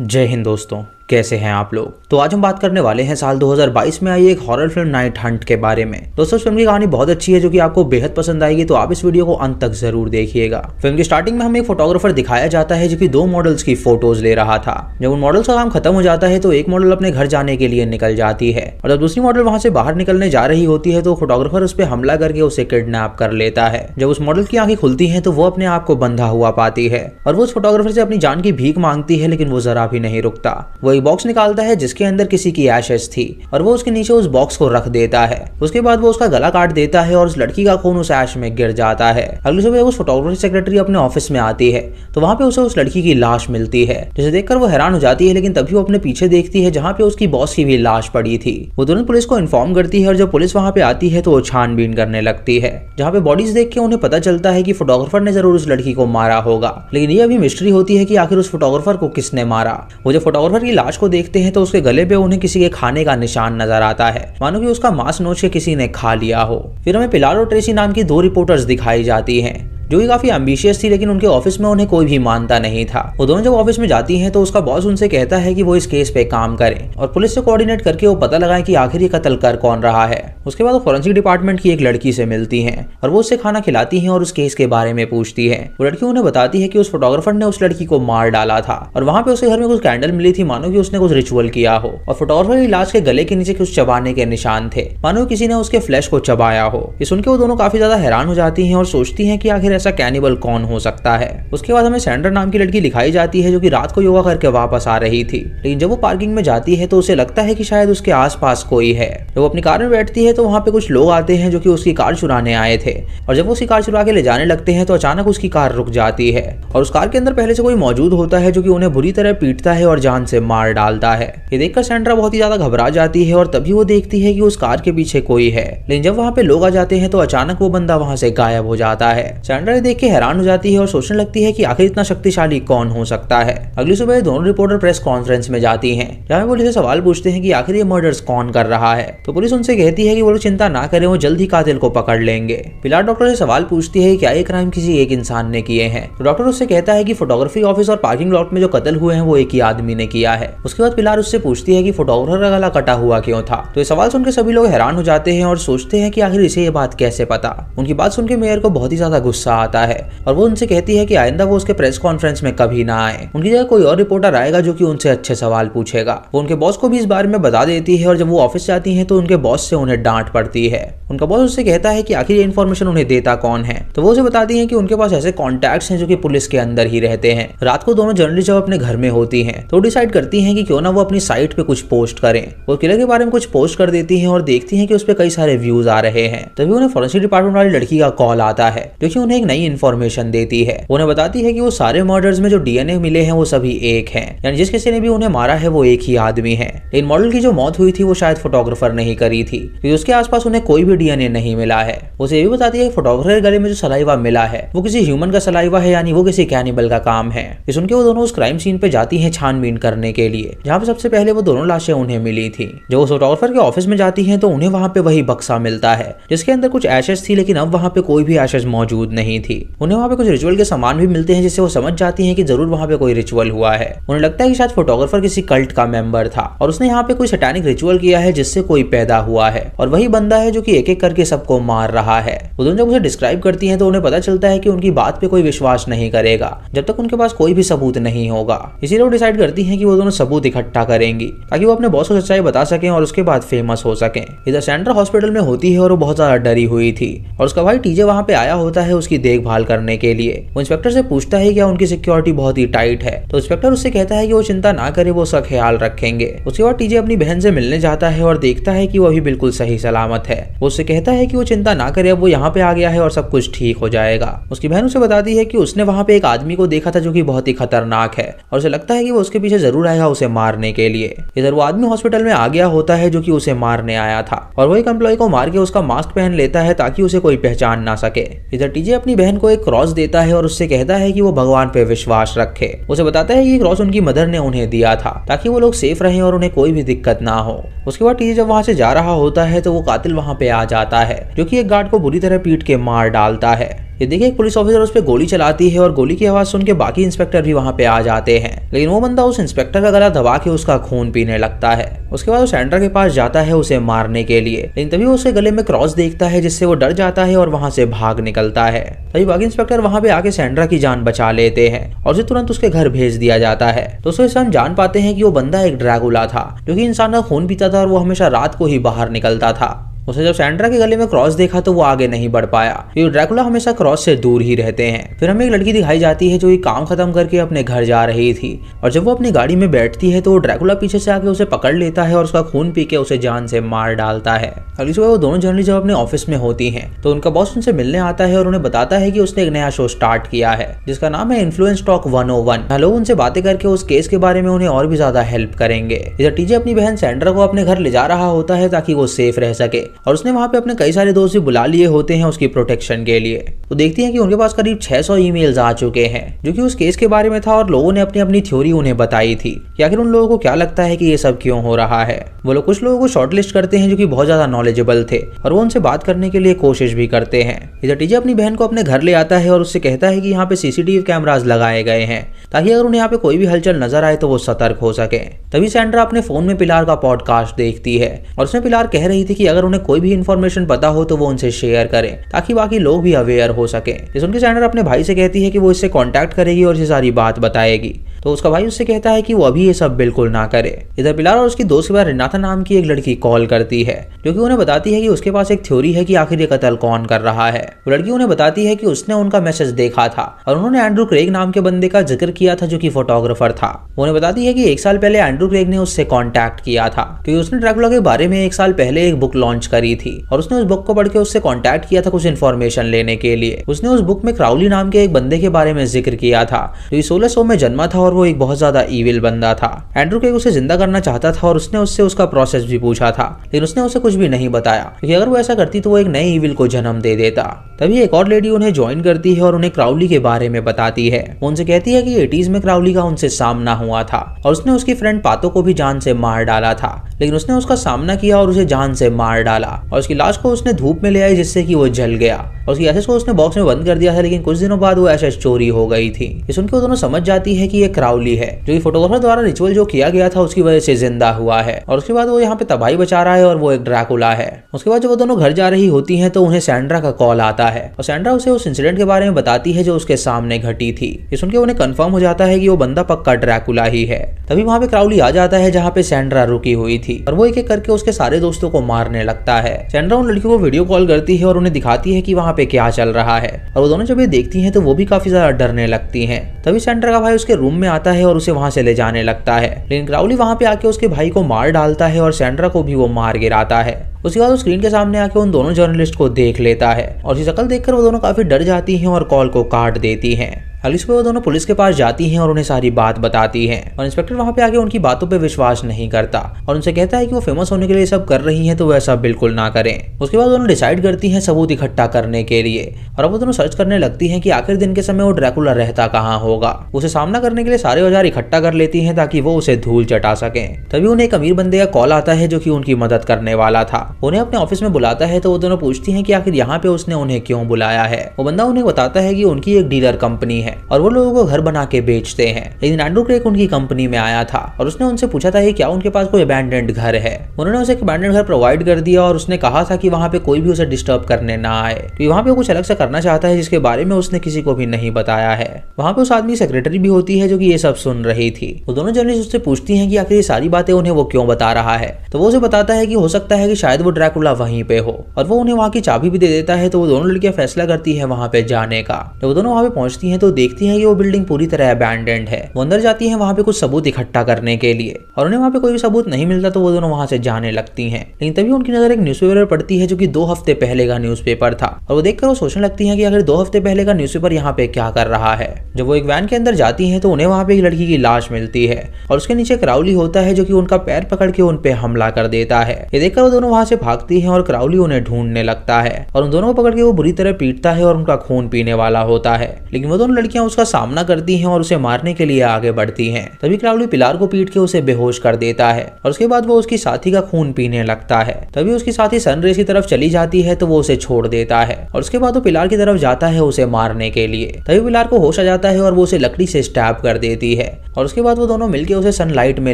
जय हिंद दोस्तों, कैसे हैं आप लोग। तो आज हम बात करने वाले हैं साल 2022 में आई एक हॉरर फिल्म नाइट हंट के बारे में। दोस्तों इस फिल्म की कहानी बहुत अच्छी है जो कि आपको बेहद पसंद आएगी, तो आप इस वीडियो को अंत तक जरूर देखिएगा। फिल्म की स्टार्टिंग में हमें एक फोटोग्राफर दिखाया जाता है जो कि 2 मॉडल्स की फोटोज ले रहा था। जब उन मॉडल्स का काम खत्म हो जाता है तो एक मॉडल अपने घर जाने के लिए निकल जाती है और जब दूसरी मॉडल वहां से बाहर निकलने जा रही होती है तो फोटोग्राफर उस पर हमला करके उसे किडनैप कर लेता है। जब उस मॉडल की आंखें खुलती है तो वो अपने आप को बंधा हुआ पाती है और वो उस फोटोग्राफर से अपनी जान की भीख मांगती है, लेकिन वो जरा भी नहीं रुकता। वो एक बॉक्स निकालता है जिसके अंदर किसी की एशेस थी और वो उसके नीचे उस बॉक्स को रख देता है। उसके बाद वो उसका गला काट देता है और उस लड़की का खून उस ऐश में गिर जाता है। अगली सुबह उस फोटोग्राफर सेक्रेटरी अपने ऑफिस में आती है तो वहां पे उसे उस लड़की की लाश मिलती है, जिसे देखकर वो हैरान हो जाती है, लेकिन तभी वो अपने पीछे देखती है जहाँ पे उसकी बॉस की भी लाश पड़ी थी। वो तुरंत पुलिस को इन्फॉर्म करती है और जब पुलिस वहां पे आती है तो वो छानबीन करने लगती है, जहाँ पे बॉडीज देख के उन्हें पता चलता है कि फोटोग्राफर ने जरूर उस लड़की को मारा होगा। लेकिन ये अभी मिस्ट्री होती है कि आखिर उस फोटोग्राफर को किसने मारा। वो जब फोटोग्राफर की लाश को देखते हैं तो उसके गले पे उन्हें किसी के खाने का निशान नजर आता है, मानो कि उसका मांस नोच के किसी ने खा लिया हो। फिर हमें पिलार और ट्रेसी नाम की 2 रिपोर्टर्स दिखाई जाती हैं जो कि काफी एम्बिशियस थी, लेकिन उनके ऑफिस में उन्हें कोई भी मानता नहीं था। वो दोनों जब ऑफिस में जाती हैं तो उसका बॉस उनसे कहता है कि वो इस केस पे काम करें और पुलिस से कोऑर्डिनेट करके वो पता लगाएं कि आखिर ये कत्ल कर कौन रहा है। उसके बाद वो फॉरेंसिक डिपार्टमेंट की एक लड़की से मिलती हैं और वो उससे खाना खिलाती हैं और उस केस के बारे में पूछती है। वो लड़की उन्हें बताती है कि उस फोटोग्राफर ने उस लड़की को मार डाला था और वहां पे उसके घर में कुछ कैंडल मिली थी, मानो कि उसने कुछ रिचुअल किया हो। और फोटोग्राफर की लाश के गले के नीचे कुछ चबाने के निशान थे, मानो किसी ने उसके फ्लैश को चबाया हो। ये सुनकर वो दोनों काफी ज्यादा हैरान हो जाती हैं और सोचती हैं कि आखिर ऐसा कैनिबल कौन हो सकता है। उसके बाद हमें सैंड्रा नाम की लड़की दिखाई जाती है जो कि रात को योगा करके वापस आ रही थी, लेकिन जब वो पार्किंग में जाती है तो उसे लगता है कि शायद उसके आसपास कोई है। जब वो अपनी कार में बैठती है तो वहां पे कुछ लोग आते हैं जो कि उसकी कार चुराने आए थे और जब वो उसकी कार चुरा के ले जाने लगते हैं तो अचानक उसकी कार रुक जाती है और उस कार के अंदर पहले से कोई मौजूद होता है जो कि उन्हें बुरी तरह पीटता है और जान से मार डालता है। ये देखकर सैंड्रा बहुत ही ज्यादा घबरा जाती है और तभी वो देखती है कि उस कार के पीछे कोई है, लेकिन जब वहां पे लोग आ जाते हैं तो अचानक वो बंदा वहां से गायब हो जाता है। सैंड्रा देख के हैरान हो जाती है और सोचने लगती है कि आखिर इतना शक्तिशाली कौन हो सकता है। अगली सुबह दोनों रिपोर्टर प्रेस कॉन्फ्रेंस में जाती हैं जहां पुलिस से सवाल पूछते हैं कि आखिर ये मर्डर्स कौन कर रहा है। तो पुलिस उनसे कहती है कि वो लोग चिंता ना करें, वो जल्द ही कातिल को पकड़ लेंगे। पिलार डॉक्टर से सवाल पूछती है कि क्या ये क्राइम किसी एक इंसान ने किए हैं। तो डॉक्टर उससे कहता है कि फोटोग्राफी ऑफिस और पार्किंग लॉट में जो कत्ल हुए हैं वो एक ही आदमी ने किया है। उसके बाद पिलार उससे पूछती है कि फोटोग्राफर का गला कटा हुआ क्यों था। तो ये सवाल सुनकर सभी लोग हैरान हो जाते हैं और सोचते हैं कि आखिर इसे ये बात कैसे पता। उनकी बात सुनकर मेयर को बहुत ही ज्यादा गुस्सा आता है और वो उनसे कहती है कि आइंदा वो उसके प्रेस कॉन्फ्रेंस में कभी ना आए, उनकी जगह कोई और रिपोर्टर आएगा जो कि उनसे अच्छे सवाल पूछेगा। वो उनके बॉस को भी इस बारे में बता देती है और जब वो ऑफिस जाती हैं तो उनके बॉस से उन्हें डांट पड़ती है। उनका बॉस उससे कहता है कि आखिर ये इन्फॉर्मेशन उन्हें देता कौन है। तो वो उसे बताती है कि उनके पास ऐसे कॉन्टैक्ट्स हैं जो कि पुलिस के अंदर ही रहते हैं। रात को दोनों जर्नलिस्ट जब अपने घर में होती हैं तो डिसाइड करती हैं कि क्यों ना वो अपनी साइट पे कुछ पोस्ट करें। वो किले के बारे में कुछ पोस्ट कर देती हैं और देखती हैं कि उस पर कई सारे व्यूज आ रहे हैं। तभी उन्हें फॉरेंसिक डिपार्टमेंट वाली लड़की का कॉल आता है जो कि उन्हें एक नई इन्फॉर्मेशन देती है। उन्हें बताती है कि वो सारे मर्डर्स में जो डीएनए मिले हैं वो सभी एक हैं, यानी जिस किसी ने भी उन्हें मारा है वो एक ही आदमी है। लेकिन मॉडल की जो मौत हुई थी वो शायद फोटोग्राफर ने ही करी थी क्योंकि उसके आसपास उन्हें कोई भी डीएनए नहीं मिला है। उसे ये भी बताती है कि फोटोग्राफर के गले में जो सलाइवा मिला है वो किसी ह्यूमन का सलाइवा है, यानी वो किसी कैनिबल का काम है। ये सुनकर वो दोनों उस क्राइम सीन पे जाती हैं छानबीन करने के लिए, जहाँ पे सबसे पहले वो दोनों लाशें उन्हें मिली थी। जब वो फोटोग्राफर के ऑफिस में जाती हैं तो उन्हें वहाँ पे वही बक्सा मिलता है जिसके अंदर कुछ एशेस थी, लेकिन अब वहाँ पे कोई भी एशेस मौजूद नहीं थी। उन्हें वहाँ पे कुछ रिचुअल के सामान भी मिलते हैं जिससे वो समझ जाती हैं कि जरूर वहाँ पे कोई रिचुअल हुआ है। उन्हें लगता है कि शायद फोटोग्राफर किसी कल्ट का मेंबर था और उसने यहाँ पे कोई सैटानिक रिचुअल किया है जिससे कोई पैदा हुआ है और वही बंदा है जो कि एक एक करके सबको मार रहा है। वो दोनों जब उसे डिस्क्राइब करती हैं तो उन्हें पता चलता है कि उनकी बात पे कोई विश्वास नहीं करेगा जब तक उनके पास कोई भी सबूत नहीं होगा। इसीलिए वो डिसाइड करती हैं कि वो दोनों सबूत इकट्ठा करेंगी ताकि वो अपने बॉस को सच्चाई बता सकें और उसके बाद फेमस हो सकें। इधर सैंड्रा हॉस्पिटल में होती है और वो बहुत ज्यादा डरी हुई थी और उसका भाई टीजे वहाँ पे आया होता है उसकी देखभाल करने के लिए। वो इंस्पेक्टर से पूछता है क्या उनकी सिक्योरिटी बहुत ही टाइट है। तो इंस्पेक्टर उससे कहता है कि वो चिंता ना करे, वो उसका ख्याल रखेंगे। उसके बाद टीजे अपनी बहन से मिलने जाता है और देखता है कि वो अभी बिल्कुल सही सलामत है। वो उससे कहता है कि वो चिंता ना करे, अब वो यहाँ पे आ गया है और सब कुछ ठीक हो जाएगा। उसकी बहन उसे बताती है कि उसने वहाँ पे एक आदमी को देखा था जो कि बहुत ही खतरनाक है और उसे लगता है कि वो उसके पीछे जरूर आएगा उसे मारने के लिए। इधर वो आदमी हॉस्पिटल में आ गया होता है जो कि उसे मारने आया था और वो एक एम्प्लॉय को मार के उसका मास्क पहन लेता है ताकि उसे कोई पहचान ना सके। इधर टीजे अपनी बहन को एक क्रॉस देता है और उससे कहता है कि वो भगवान पे विश्वास रखे। उसे बताता है कि क्रॉस उनकी मदर ने उन्हें दिया था ताकि वो लोग सेफ रहें और उन्हें कोई भी दिक्कत ना हो। उसके बाद टीजे जब वहां से जा रहा होता है तो वो कातिल वहां पे आ जाता है जो कि एक गार्ड को बुरी तरह पीट के मार डालता है। ये देखिए एक पुलिस ऑफिसर उस पर गोली चलाती है और गोली की आवाज सुन के बाकी इंस्पेक्टर भी वहाँ पे आ जाते हैं, लेकिन वो बंदा उस इंस्पेक्टर का गला दबा के उसका खून पीने लगता है। उसके बाद वो सैंड्रा के पास जाता है उसे मारने के लिए, लेकिन तभी वो उसके गले में क्रॉस देखता है जिससे वो डर जाता है और वहाँ से भाग निकलता है। तभी बाकी इंस्पेक्टर वहाँ पे आके सैंड्रा की जान बचा लेते हैं और उसे तुरंत उसके घर भेज दिया जाता है। दोस्तों इससे हम जान पाते हैं कि वो बंदा एक ड्रैकुला था जो कि इंसान का खून पीता था और वो हमेशा रात को ही बाहर निकलता था। उसे जब सैंड्रा के गले में क्रॉस देखा तो वो आगे नहीं बढ़ पाया क्योंकि ड्रैकुला हमेशा क्रॉस से दूर ही रहते हैं। फिर हमें एक लड़की दिखाई जाती है जो कि काम खत्म करके अपने घर जा रही थी और जब वो अपनी गाड़ी में बैठती है तो वो ड्रैकुला पीछे से आके उसे पकड़ लेता है और उसका खून पी के उसे जान से मार डालता है। अगली सुबह वो दोनों जर्नलिस्ट जब अपने ऑफिस में होती हैं तो उनका बॉस उनसे मिलने आता है और उन्हें बताता है कि उसने एक नया शो स्टार्ट किया है जिसका नाम है इन्फ्लुएंस टॉक 101। लोग उनसे बातें करके उस केस के बारे में उन्हें और भी ज्यादा हेल्प करेंगे। इधर टीजे अपनी बहन सैंड्रा को अपने घर ले जा रहा होता है ताकि वो सेफ रह सके और उसने वहाँ पे अपने कई सारे दोस्त भी बुला लिए होते हैं उसकी प्रोटेक्शन के लिए। तो देखती हैं कि उनके पास करीब 600 ईमेल्स आ चुके हैं जो कि उस केस के बारे में था और लोगों ने अपनी अपनी थ्योरी उन्हें बताई थी कि आखिर उन लोगों को क्या लगता है कि ये सब क्यों हो रहा है। वो लोग कुछ लोगों को शॉर्टलिस्ट करते हैं जो कि बहुत ज्यादा नॉलेजेबल थे और वो उनसे बात करने के लिए कोशिश भी करते हैं। इधर टीजे अपनी बहन को अपने घर ले आता है और उससे कहता है कि यहाँ पे सीसीटीवी कैमरास लगाए गए हैं ताकि अगर उन्हें यहाँ पे कोई भी हलचल नजर आए तो वो सतर्क हो सके। तभी सैंड्रा अपने फोन में पिलार का पॉडकास्ट देखती है और उसमें पिलार कह रही थी कि अगर उन्हें कोई भी इन्फॉर्मेशन पता हो तो वो उनसे शेयर करें ताकि बाकी लोग भी अवेयर हो सके। ये सुनकर सैंड्रा अपने भाई से कहती है कि वो इससे कांटेक्ट करेगी और इसे सारी बात बताएगी। तो उसका भाई उससे कहता है कि वो अभी ये सब बिल्कुल ना करे। इधर पिलार और उसकी दोस्त के बाद रिनाथा नाम की एक लड़की कॉल करती है जो कि उन्हें बताती है कि उसके पास एक थ्योरी है कि आखिर ये कत्ल कौन कर रहा है। वो लड़की उन्हें बताती है कि उसने उनका मैसेज देखा था और उन्होंने एंड्रू क्रेग नाम के बंदे का जिक्र किया था जो कि फोटोग्राफर था। वो उन्हें बताती है कि 1 साल पहले एंड्रू क्रेग ने उससे कांटेक्ट किया था क्योंकि उसने ड्रैकुला के बारे में 1 साल पहले एक बुक लॉन्च करी थी और उसने उस बुक को पढ़ के उससे कांटेक्ट किया था कुछ इन्फॉर्मेशन लेने के लिए। उसने उस बुक में क्राउली नाम के एक बंदे के बारे में जिक्र किया था जो 1600 में जन्मा था और वो एक बहुत ज्यादा ईविल बंदा था। एंड्रू क्रेग उसे जिंदा करना चाहता था और उसने उससे उसका प्रोसेस भी पूछा था लेकिन उसने उसे कुछ भी नहीं बताया क्योंकि अगर वो ऐसा करती तो वो एक नए ईविल को जन्म दे देता। तभी एक और लेडी उन्हें ज्वाइन करती है और उन्हें क्राउली के बारे में बताती है। वो उनसे कहती है कि 80s में क्राउली का उनसे सामना हुआ था और उसने उसकी फ्रेंड पातो को भी जान से मार डाला था, लेकिन उसने उसका सामना किया और उसे जान से मार डाला और उसकी लाश को उसने धूप में ले आई जिससे कि वो जल गया और उसकी एसेट्स को उसने बॉक्स में बंद कर दिया था। लेकिन कुछ दिनों बाद वो एसेट्स चोरी हो गई थी। ये सुनकर वो दोनों समझ जाती है कि ये क्राउली है जो कि फोटोग्राफर द्वारा रिचुअल जो किया गया था उसकी वजह से जिंदा हुआ है और उसके बाद वो यहाँ पे तबाही बचा रहा है और वो एक ड्रैकुला है। उसके बाद जब वो दोनों घर जा रही होती हैं तो उन्हें सैंड्रा का कॉल आता है और सैंड्रा उसे उस इंसिडेंट के बारे में बताती है जो उसके सामने घटी थी। ये सुनकर उन्हें कंफर्म हो जाता है कि वो बंदा पक्का ड्रैकुला ही है। तभी वहाँ पे क्राउली आ जाता है जहाँ पे सैंड्रा रुकी हुई थी और वो एक एक करके उसके सारे दोस्तों को मारने लगता है। सैंड्रा उन लड़कियों को वीडियो कॉल करती है और उन्हें दिखाती है कि वहाँ पे क्या चल रहा है और वो दोनों जब ये देखती हैं तो वो भी काफी ज्यादा डरने लगती हैं। तभी सैंड्रा का भाई उसके रूम में आता है और उसे वहाँ से ले जाने लगता है, लेकिन क्राउली वहाँ पे आके उसके भाई को मार डालता है और सैंड्रा को भी वो मार गिराता है। उसके बाद वो स्क्रीन के सामने आके उन दोनों जर्नलिस्ट को देख लेता है और उसकी शक्ल देखकर वो दोनों काफी डर जाती हैं और कॉल को काट देती हैं। अगली सुबह वो दोनों पुलिस के पास जाती हैं और उन्हें सारी बात बताती हैं और इंस्पेक्टर वहाँ पे आके उनकी बातों पे विश्वास नहीं करता और उनसे कहता है कि वो फेमस होने के लिए सब कर रही हैं तो वो ऐसा बिल्कुल ना करें। उसके बाद दोनों डिसाइड करती हैं सबूत इकट्ठा करने के लिए और अब वो दोनों सर्च करने लगती हैं कि आखिर दिन के समय वो ड्रैकुला रहता कहाँ होगा। उसे सामना करने के लिए सारे औजार इकट्ठा कर लेती हैं ताकि वो उसे धूल चटा सके। तभी उन्हें एक अमीर बंदे का कॉल आता है जो कि उनकी मदद करने वाला था। उन्हें अपने ऑफिस में बुलाता है तो वो दोनों पूछती हैं कि आखिर यहाँ पे उसने उन्हें क्यों बुलाया है। वो बंदा उन्हें बताता है कि उनकी एक डीलर कंपनी है और वो लोगों को घर बना के बेचते हैं, लेकिन एंड्रू क्रेग उनकी कंपनी में आया था और उसने उनसे पूछा था कि क्या उनके पास कोई अबैंडन्ड घर है। उन्होंने उसे एक अबैंडन्ड घर प्रोवाइड कर दिया और उसने कहा था कि वहाँ पे कोई भी उसे डिस्टर्ब करने ना आए क्योंकि वहाँ पे कुछ अलग से करना चाहता है जिसके बारे में उसने किसी को भी नहीं बताया है। वहाँ पे उस आदमी सेक्रेटरी भी होती है जो कि ये सब सुन रही थी। वो दोनों जर्नलिस्ट उससे पूछती हैं कि आखिर ये सारी बातें उन्हें वो क्यों बता रहा है, तो वो उसे बताता है कि हो सकता है कि शायद वो ड्रैकुला वहीं पे हो और वो उन्हें वहाँ की चाबी भी दे देता है। तो वो दोनों लड़कियां फैसला करती है वहाँ पे जाने का। जब वो दोनों वहाँ पे पहुंचती हैं तो देखती हैं कि वो बिल्डिंग पूरी तरह अबैंडन्ड है। वो अंदर जाती हैं वहाँ पे कुछ सबूत इकट्ठा करने के लिए और उन्हें वहाँ पे कोई भी सबूत नहीं मिलता तो वो दोनों वहाँ से जाने लगती हैं। लेकिन तभी उनकी नजर एक न्यूज़पेपर पड़ती है जो कि 2 हफ्ते पहले का न्यूज़पेपर था और वो देखकर वो सोचने लगती हैं कि अगर 2 हफ्ते पहले का न्यूज़पेपर यहाँ पे क्या कर रहा है। जब वो एक वैन के अंदर जाती हैं तो उन्हें वहाँ पे एक लड़की की लाश मिलती है और उसके नीचे क्राउली होता है जो कि उनका पैर पकड़ के उन पे हमला कर देता है। ये देखकर वो दोनों वहाँ से भागती है और क्राउली उन्हें ढूंढने लगता है और उन दोनों को पकड़ के वो बुरी तरह पीटता है और उनका खून पीने वाला होता है। लेकिन वो दोनों लड़कियां उसका सामना करती हैं और उसे मारने के लिए आगे बढ़ती हैं। तभी क्राउली पिलार को पीट के उसे बेहोश कर देता है और उसके बाद वो उसकी साथी का खून पीने लगता है। तभी उसकी साथी सनरेज की तरफ चली जाती है तो वो उसे छोड़ देता है और उसके बाद वो पिलार की तरफ जाता है उसे मारने के लिए। तभी पिलार को होश आ जाता है और वो उसे लकड़ी से स्टैब कर देती है और उसके बाद वो दोनों मिलकर उसे सनलाइट में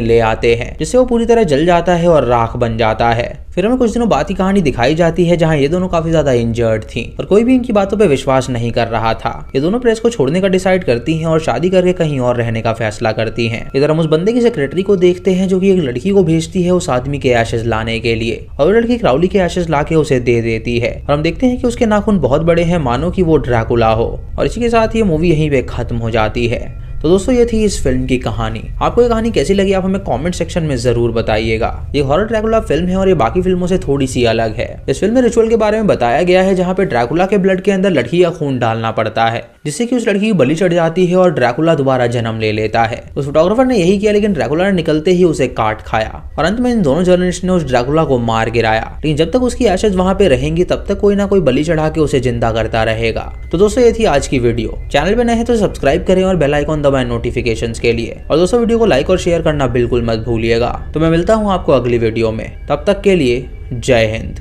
ले आते हैं, जिससे वो पूरी तरह जल जाता है और राख बन जाता है। फिर हमें कुछ दिनों बाद की कहानी दिखाई जाती है जहां ये दोनों काफी ज्यादा इंजर्ड थी और कोई भी इनकी बातों पे विश्वास नहीं कर रहा था। ये दोनों प्रेस को छोड़ने का डिसाइड करती हैं और शादी करके कहीं और रहने का फैसला करती हैं। इधर हम उस बंदे की सेक्रेटरी को देखते हैं जो कि एक लड़की को भेजती है उस आदमी के एशेज लाने के लिए और वो लड़की क्राउली के एशेज ला के उसे दे देती है और हम देखते हैं कि उसके नाखून बहुत बड़े हैं, मानो कि वो ड्रैकुला हो। और इसी के साथ ये मूवी यहीं पे खत्म हो जाती है। तो दोस्तों ये थी इस फिल्म की कहानी। आपको ये कहानी कैसी लगी आप हमें कमेंट सेक्शन में जरूर बताइएगा। ये हॉरर ड्रैकुला फिल्म है और ये बाकी फिल्मों से थोड़ी सी अलग है। इस फिल्म में रिचुअल के बारे में बताया गया है जहाँ पे ड्रैकुला के ब्लड के अंदर लड़की का खून डालना पड़ता है, जिससे कि उस लड़की की बलि चढ़ जाती है और ड्रैकुला दोबारा जन्म ले लेता है। उस फोटोग्राफर ने यही किया, लेकिन ड्रैकुला ने निकलते ही उसे काट खाया और अंत में इन दोनों जर्नलिस्ट ने उस ड्रैकुला को मार गिराया। लेकिन जब तक उसकी एशेज वहां पे रहेंगी तब तक कोई ना कोई बलि चढ़ा के उसे जिंदा करता रहेगा। तो दोस्तों ये थी आज की वीडियो। चैनल पे नए हैं तो सब्सक्राइब करें और बेल आइकॉन दबाएं नोटिफिकेशन के लिए। और दोस्तों वीडियो को लाइक और शेयर करना बिल्कुल मत भूलिएगा। तो मैं मिलता हूं आपको अगली वीडियो में, तब तक के लिए जय हिंद।